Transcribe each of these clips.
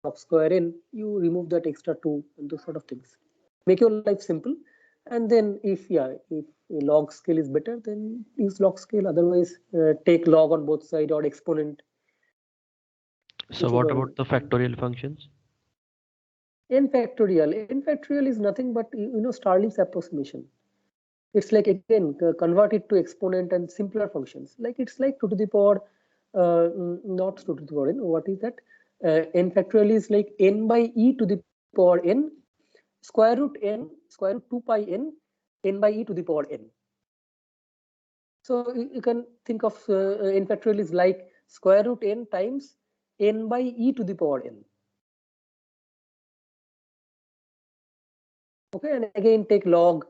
log square n, you remove that extra 2 and those sort of things. Make your life simple. And then if log scale is better, then use log scale. Otherwise, take log on both side or exponent, So what whichever. about the factorial functions? N factorial is nothing but Starling's approximation. It's like, again, convert it to exponent and simpler functions. Like it's like 2 to the power, not 2 to the power n. What is that? N factorial is like n by e to the power n, square root n, square root 2 pi n by e to the power n. So you can think of n factorial is like square root n times n by e to the power n. Okay, and again take log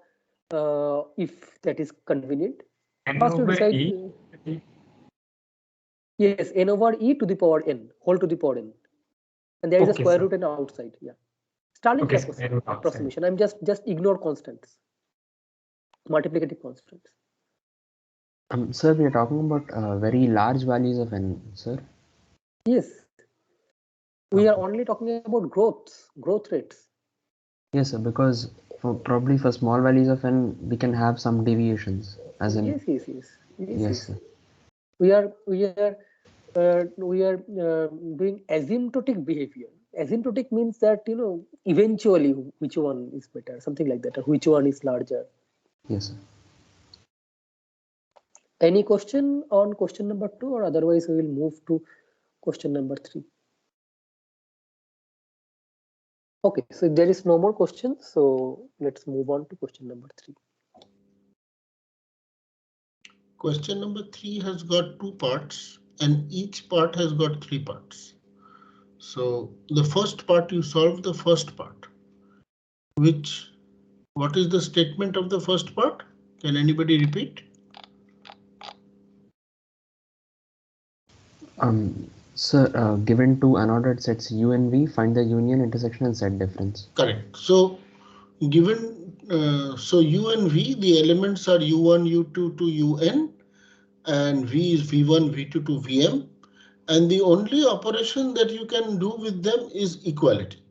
if that is convenient. N First you over decide. E. Yes, n over e to the power n, whole to the power n, and there is a Okay, square sir. root n outside. Yeah, Starling's Okay, square root outside. approximation. I'm just ignore constants, multiplicative constants. Sir, we are talking about very large values of n, sir. Yes, we are Okay. only talking about growth rates. Yes, sir, because probably for small values of n, we can have some deviations, as in. Yes. Sir. We are doing asymptotic behavior. Asymptotic means that eventually which one is better, something like that, or which one is larger. Yes, sir. Any question on question number 2, or otherwise we will move to question number 3. Okay, so if there is no more questions, so let's move on to question number 3. Question number 3 has got 2 parts, and each part has got 3 parts. So the first part, you solve the first part. What is the statement of the first part? Can anybody repeat? Sir, given two unordered sets U and V, find the union, intersection, and set difference. Correct. So given so U and V, the elements are U1, U2 to Un, and V is V1, V2 to Vm, and the only operation that you can do with them is equality.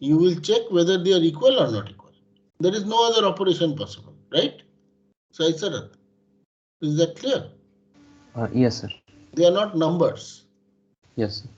You will check whether they are equal or not equal. There is no other operation possible, right? Sai Sarath, is that clear? Yes, sir. They are not numbers. Yes, sir.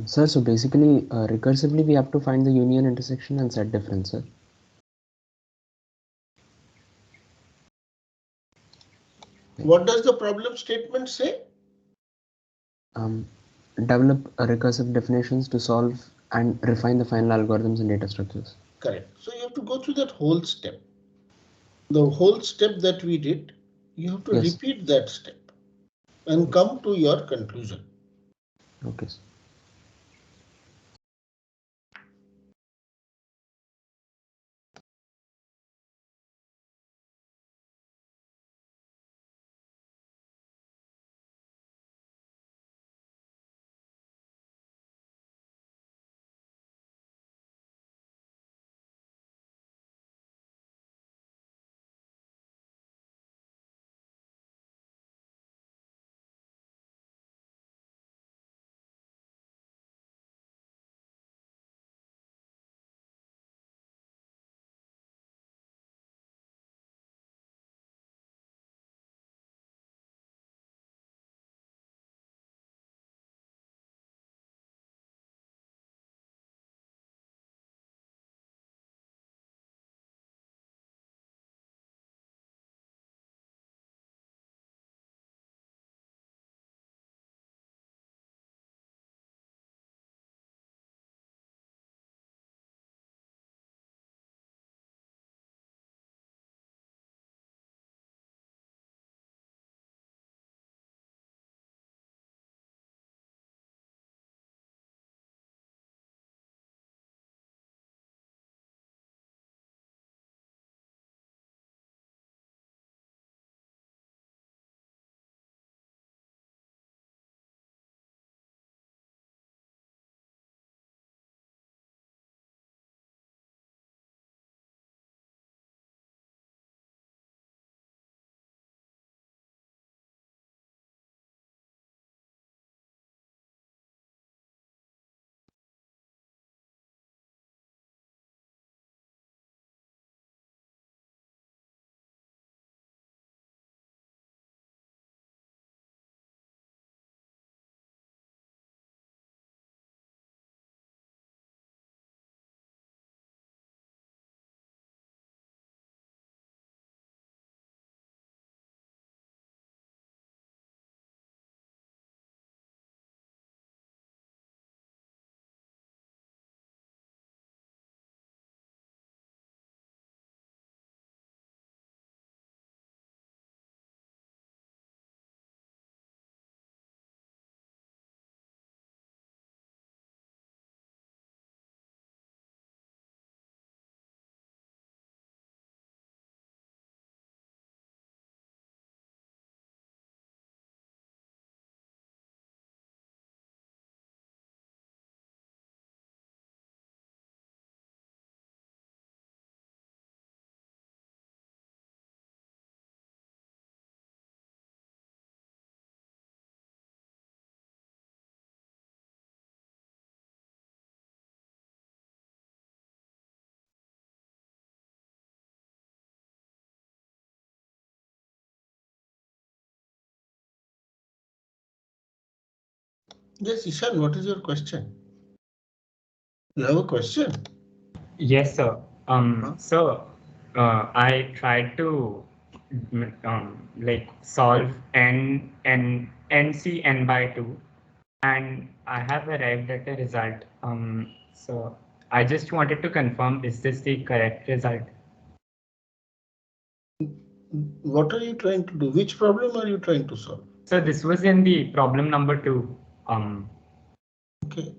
Sir, so basically, recursively, we have to find the union, intersection, and set difference, sir. What does the problem statement say? Develop recursive definitions to solve and refine the final algorithms and data structures. Correct. So you have to go through that whole step. The whole step that we did, you have to repeat that step and come to your conclusion. Okay, sir. Yes, Ishan, what is your question? You have a question? Yes, sir. I tried to like solve NC n by 2, and I have arrived at a result. So I just wanted to confirm, is this the correct result? What are you trying to do? Which problem are you trying to solve? So this was in the problem number 2. Okay.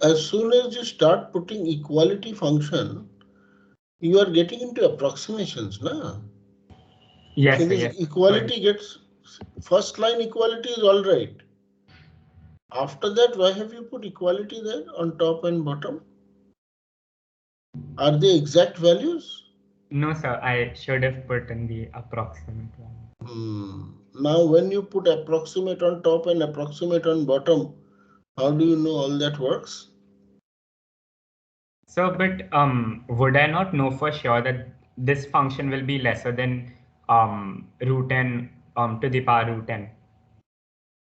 As soon as you start putting equality function, you are getting into approximations, na? Yes, So sir, this yes. equality gets, first line equality is all right. After that, why have you put equality there on top and bottom? Are they exact values? No, sir, I should have put in the approximate one. Now, when you put approximate on top and approximate on bottom, how do you know all that works? So, but would I not know for sure that this function will be lesser than root n to the power root n?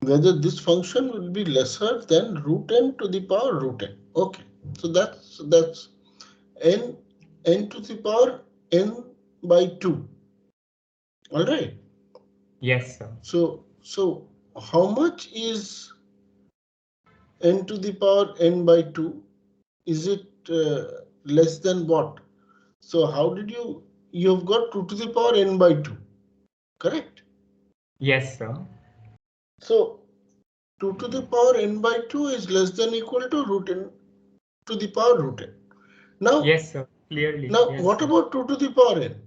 Whether this function will be lesser than root n to the power root n. Okay, so that's n to the power n by 2. All right. Yes, sir. So how much is n to the power n by 2? Is it less than what? So how did you've got 2 to the power n by 2, correct? Yes, sir. So 2 to the power n by 2 is less than equal to root n to the power root n. Now, yes, sir. Clearly. Now, yes, what sir. about 2 to the power n?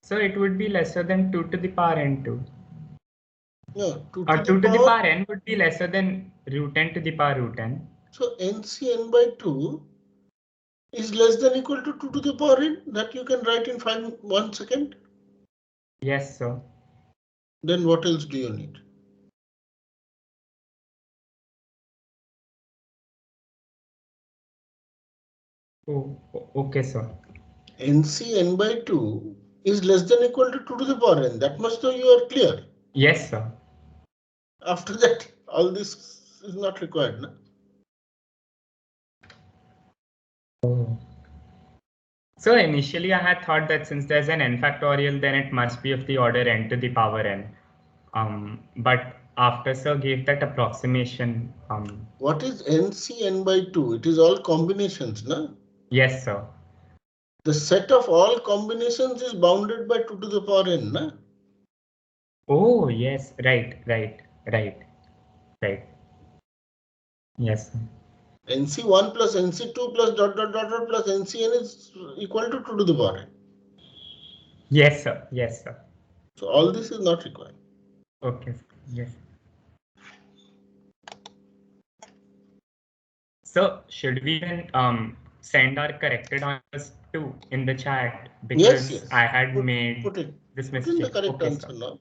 So it would be lesser than 2 to the power n2. No, 2 Or to 2 the to the power. power n would be lesser than root n to the power root n. So NC n by 2 is less than equal to 2 to the power n. That you can write in 1 second. Yes, sir. Then what else do you need? Oh, okay, sir. NC n by 2 is less than equal to 2 to the power n. That much though you are clear. Yes, sir. After that, all this is not required. No? Oh. So initially I had thought that since there's an n factorial, then it must be of the order n to the power n. But after sir gave that approximation. What is NC n by 2? It is all combinations, no? Yes, sir. The set of all combinations is bounded by 2 to the power n, no? Oh, yes, right. Yes, sir. NC1 plus NC2 plus dot dot dot dot plus NCN is equal to 2 to the power n. Yes, sir. Yes, sir. So all this is not required. Okay. Yes. So should we then send our corrected answers to in the chat, because Yes. I had made Put in this the mistake. correct Okay, answer sir. now.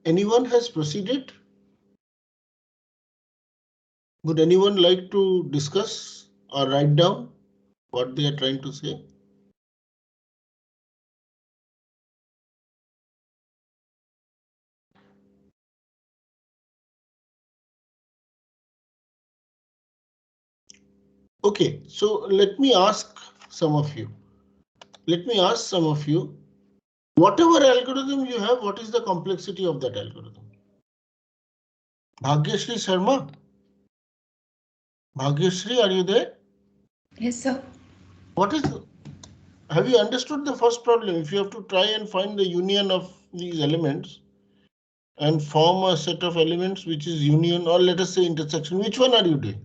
Anyone has proceeded? Would anyone like to discuss or write down what they are trying to say? Okay, so let me ask some of you. Whatever algorithm you have, what is the complexity of that algorithm? Bhagyashri Sharma? Bhagyashri, are you there? Yes, sir. Have you understood the first problem? If you have to try and find the union of these elements and form a set of elements which is union, or let us say intersection, which one are you doing?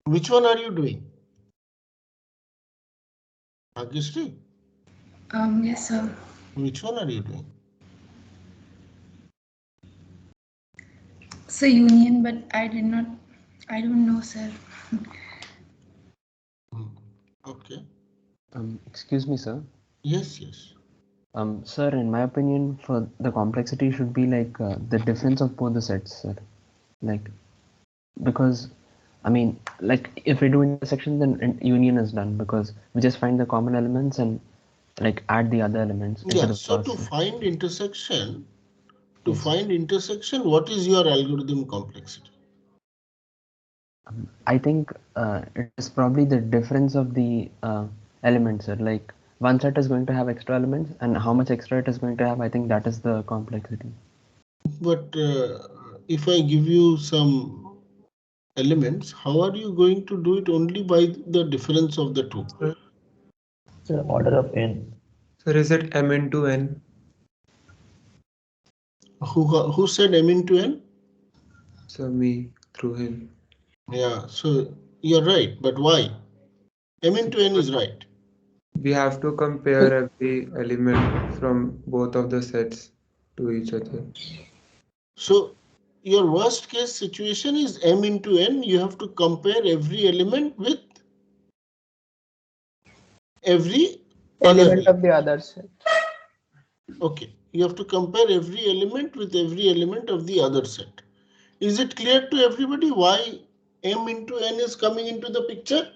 Which one are you doing? Bhagyashri? Yes, sir. Which one are you doing? So union, but I don't know, sir. Okay. Excuse me, sir. Yes, yes. Sir, in my opinion, for the complexity should be like the difference of both the sets, sir. Like, because, I mean, like if we do intersection, then union is done because we just find the common elements and like add the other elements. Yeah, so to find intersection, what is your algorithm complexity? I think it is probably the difference of the elements, sir. Like one set is going to have extra elements, and how much extra it is going to have, I think that is the complexity. But if I give you some elements, how are you going to do it? Only by the difference of the two. So order of n. So is it m into n? Who said m into n? So me through him. Yeah, so you're right, but why? M into n is right. We have to compare every element from both of the sets to each other. So your worst case situation is m into n. You have to compare every element with every Element of the other set. Okay, you have to compare every element with every element of the other set. Is it clear to everybody why m into n is coming into the picture?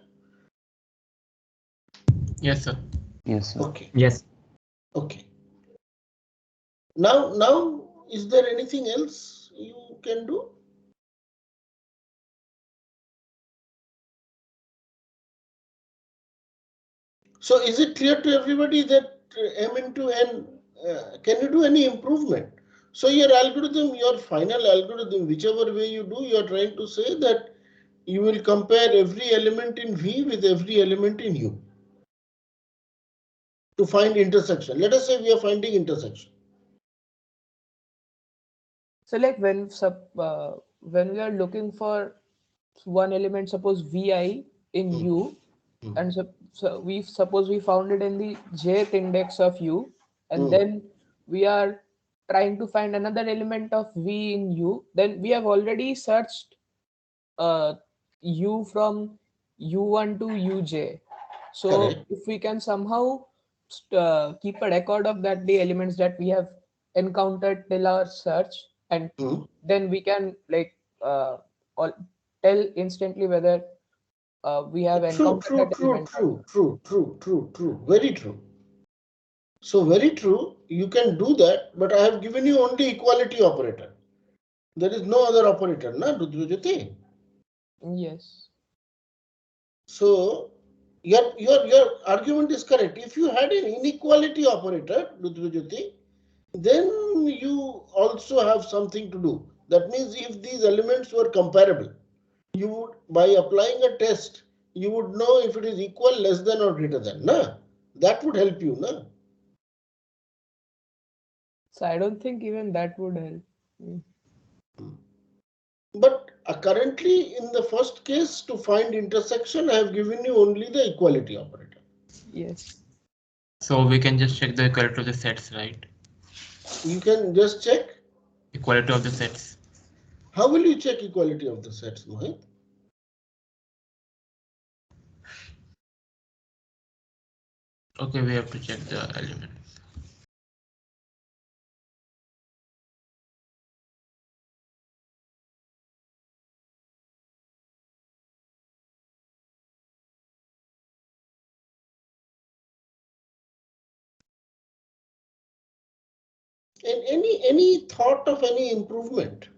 Yes, sir. Yes, sir. Okay. Yes. Okay. Now, is there anything else you can do? So is it clear to everybody that m into n, can you do any improvement? So your algorithm, your final algorithm, whichever way you do, you are trying to say that you will compare every element in V with every element in U to find intersection. Let us say we are finding intersection. So like when we are looking for one element, suppose Vi in U, and so we suppose we found it in the jth index of U, and then we are trying to find another element of V in U, then we have already searched U from U1 to Uj. So Correct. if we can somehow keep a record of that, the elements that we have encountered till our search, and then we can like tell instantly whether we have encountered that element. True. Very true. So very true. You can do that, but I have given you only equality operator. There is no other operator, na Rudrajyoti? Yes. So your argument is correct. If you had an inequality operator, Rudrajyoti, then you also have something to do. That means if these elements were comparable, you would, by applying a test, you would know if it is equal, less than, or greater than. Na? That would help you. Na? So I don't think even that would help. But currently, in the first case, to find intersection, I have given you only the equality operator. Yes. So we can just check the equality of the sets, right? You can just check. Equality of the sets. How will you check equality of the sets, Mohit? Okay, we have to check the element. And any thought of any improvement?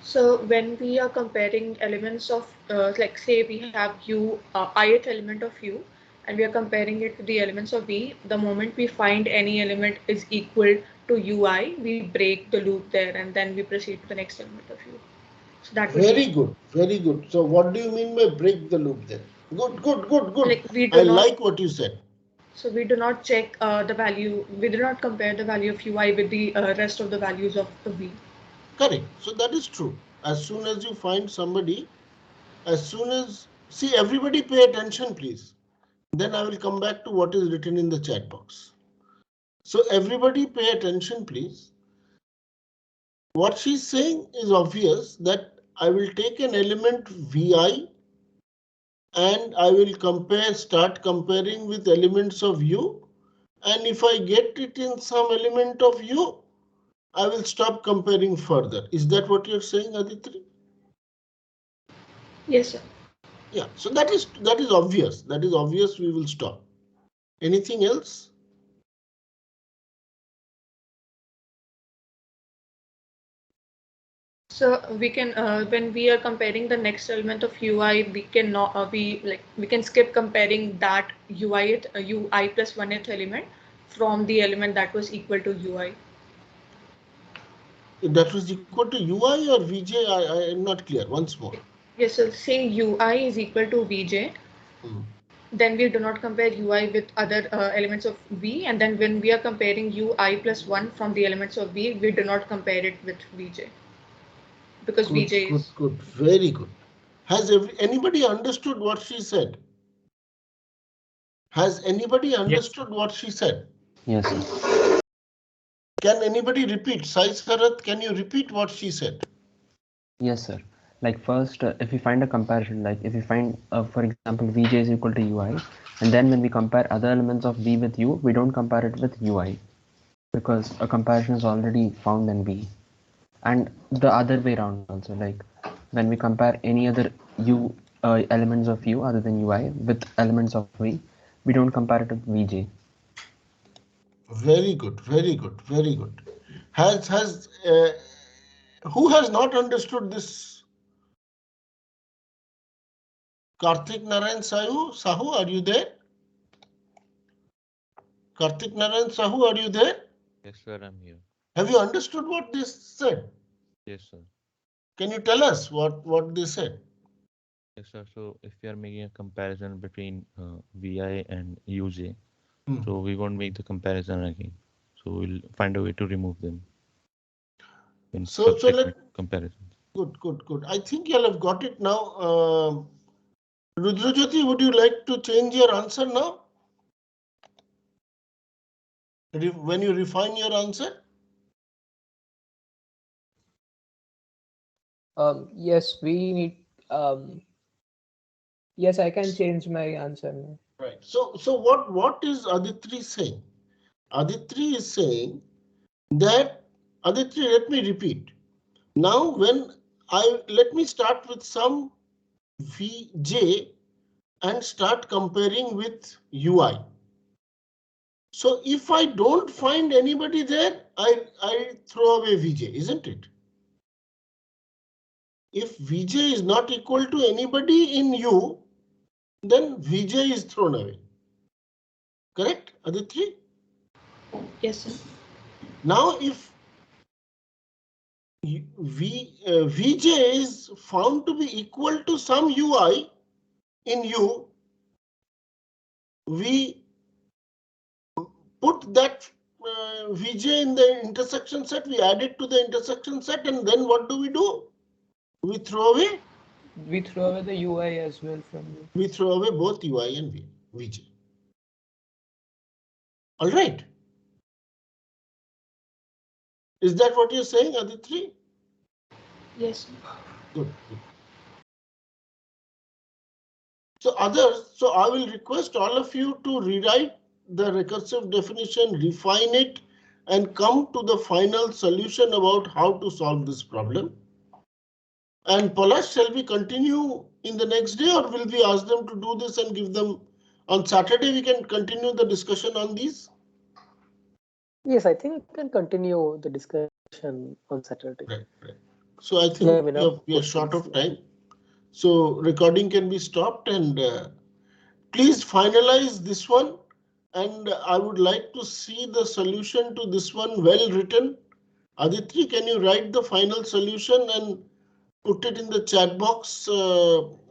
So when we are comparing elements of, like say we have u, ith element of u, and we are comparing it to the elements of v, the moment we find any element is equal to ui, we break the loop there and then we proceed to the next element of u. So that would Very be good, very good. So what do you mean by break the loop then? Good, good, good, good. like we I do not. like what you said. So we do not check the value. We do not compare the value of ui with the rest of the values of the v. Correct. So that is true. As soon as you find somebody, as soon as, see, everybody pay attention, please. Then I will come back to what is written in the chat box. So everybody pay attention, please. What she's saying is obvious, that I will take an element vi and I will start comparing with elements of u. And if I get it in some element of u, I will stop comparing further. Is that what you're saying, Aditri? Yes, sir. Yeah, so that is obvious. That is obvious. We will stop. Anything else? So we can, when we are comparing the next element of ui, we can not, we can skip comparing that ui plus 1th element from the element that was equal to ui. That was equal to ui or vj? I am not clear. Once more. Yes, so saying ui is equal to vj, then we do not compare ui with other elements of v, and then when we are comparing ui plus 1 from the elements of v, we do not compare it with vj. Because Good, vj good, is... good. Very good. Has anybody understood what she said? Has anybody understood what she said? Yes, sir. Can anybody repeat? Sai Sarath, can you repeat what she said? Yes, sir. Like first, if we find a comparison, like if we find, for example, vj is equal to ui, and then when we compare other elements of v with u, we don't compare it with ui because a comparison is already found in v. And the other way around also, like when we compare any other u elements of u other than ui with elements of v, we don't compare it with vj. Very good, very good, very good. Who has not understood this? Karthik Narayan Sahu, are you there? Karthik Narayan Sahu, are you there? Yes, sir, I'm here. Have you understood what they said? Yes, sir. Can you tell us what they said? Yes, sir. So if we are making a comparison between VI and UJ, so we won't make the comparison again. So we'll find a way to remove them in subsequent comparisons. Good, good, good. I think you'll have got it now. Rudrajyoti, would you like to change your answer now? When you refine your answer? Yes, we need. Yes, I can change my answer now. Right. So what is Aditri saying? Aditri is saying that, Aditri, let me repeat. Now let me start with some Vj and start comparing with ui. So if I don't find anybody there, I throw away Vj, isn't it? If Vj is not equal to anybody in u, then Vj is thrown away. Correct, Aditri? Yes, sir. Now if Vj is found to be equal to some ui in u, we put that Vj in the intersection set, we add it to the intersection set, and then what do? We throw away? We throw away the ui as well from you. We throw away both ui and Vj. All right. Is that what you're saying, Aditri? Yes. Good, good. So I will request all of you to rewrite the recursive definition, refine it, and come to the final solution about how to solve this problem. And Palash, shall we continue in the next day, or will we ask them to do this and give them on Saturday? We can continue the discussion on these. Yes, I think we can continue the discussion on Saturday. Right. So I think we are short of time. So recording can be stopped, and please finalize this one. And I would like to see the solution to this one well written. Aditri, can you write the final solution and put it in the chat box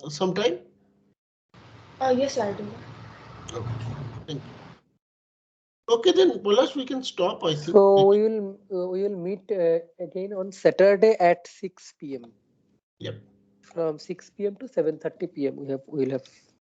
sometime? Yes, I'll do. Okay, thank you. Okay, then Palash, we can stop. I think. So we will meet again on Saturday at 6 p.m. Yep. From 6 p.m. to 7:30 p.m. We'll have